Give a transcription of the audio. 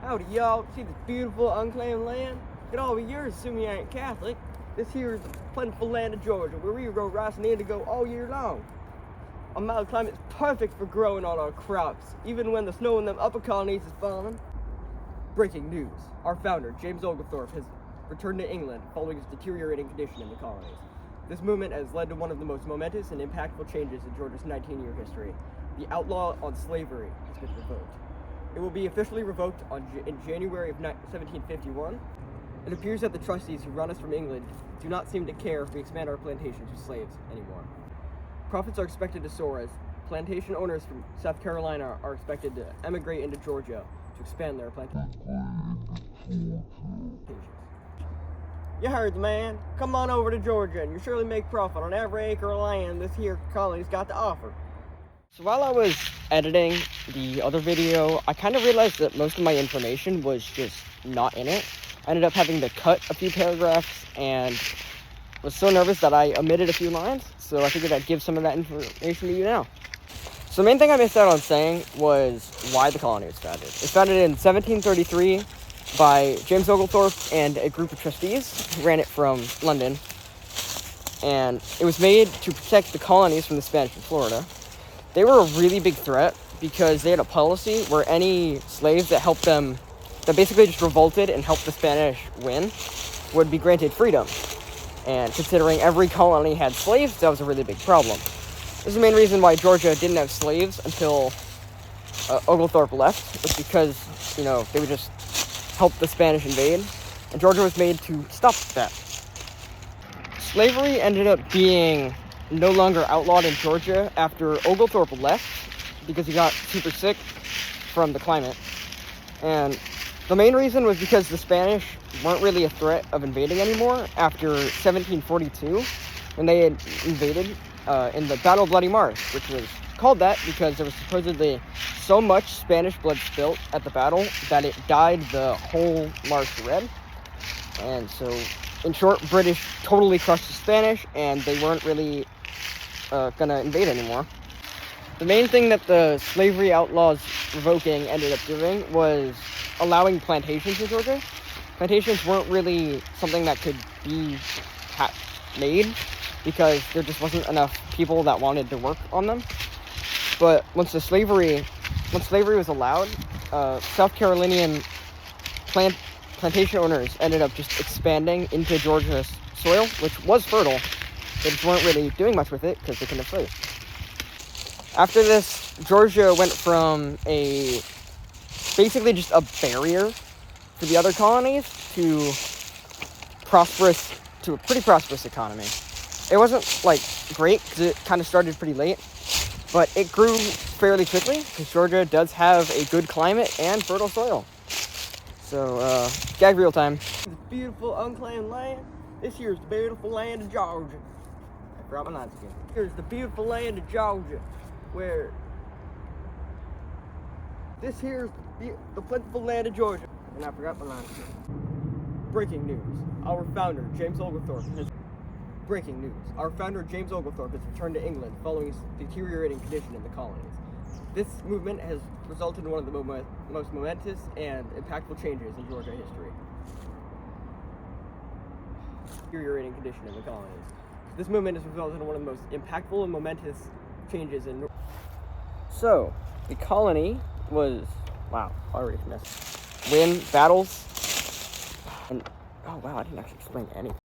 Howdy, y'all. See this beautiful unclaimed land? It all be yours, assuming you ain't Catholic. This here is the plentiful land of Georgia, where we grow rice and indigo all year long. A mild climate is perfect for growing all our crops, even when the snow in them upper colonies is falling. Breaking news. Our founder, James Oglethorpe, has returned to England following his deteriorating condition in the colonies. This movement has led to one of the most momentous and impactful changes in Georgia's 19-year history. The outlaw on slavery has been revoked. It will be officially revoked in January of 1751. It appears that the trustees who run us from England do not seem to care if we expand our plantations with slaves anymore. Profits are expected to soar as plantation owners from South Carolina are expected to emigrate into Georgia to expand their plantations. You heard the man. Come on over to Georgia and you surely make profit on every acre of land this here colony's got to offer. So while I was editing the other video, I kind of realized that most of my information was just not in it. I ended up having to cut a few paragraphs and was so nervous that I omitted a few lines, so I figured I'd give some of that information to you now. So the main thing I missed out on saying was why the colony was founded. It was founded in 1733 by James Oglethorpe and a group of trustees who ran it from London. And it was made to protect the colonies from the Spanish in Florida. They were a really big threat because they had a policy where any slaves that basically just revolted and helped the Spanish win would be granted freedom. And considering every colony had slaves, that was a really big problem. This is the main reason why Georgia didn't have slaves until Oglethorpe left, was because, they would just help the Spanish invade, and Georgia was made to stop that. Slavery ended up being no longer outlawed in Georgia after Oglethorpe left because he got super sick from the climate. And the main reason was because the Spanish weren't really a threat of invading anymore after 1742, when they had invaded in the Battle of Bloody Marsh, which was called that because there was supposedly so much Spanish blood spilt at the battle that it dyed the whole marsh red. And so, in short, British totally crushed the Spanish, and they weren't really gonna invade anymore. The main thing that the slavery outlaws revoking ended up doing was allowing plantations in Georgia. Plantations weren't really something that could be made because there just wasn't enough people that wanted to work on them. But once slavery was allowed, South Carolinian plantation owners ended up just expanding into Georgia's soil, which was fertile. They just weren't really doing much with it because they couldn't have slaves. After this, Georgia went from basically just a barrier to the other colonies to a pretty prosperous economy. It wasn't great because it kind of started pretty late, but it grew fairly quickly because Georgia does have a good climate and fertile soil. So, gag reel time. This beautiful unclaimed land. This here's the beautiful land of Georgia. I forgot my lines again. Here's the beautiful land of Georgia, where this here's the plentiful land of Georgia. And I forgot my lines again. Breaking news. Our founder, James Oglethorpe, has returned to England following his deteriorating condition in the colonies. This movement has resulted in one of the most momentous and impactful changes in Georgia history. Deteriorating condition in the colonies. This movement has resulted in one of the most impactful and momentous changes in... So, the colony was... Wow, already missed. Win battles. And... Oh wow, I didn't actually explain anything.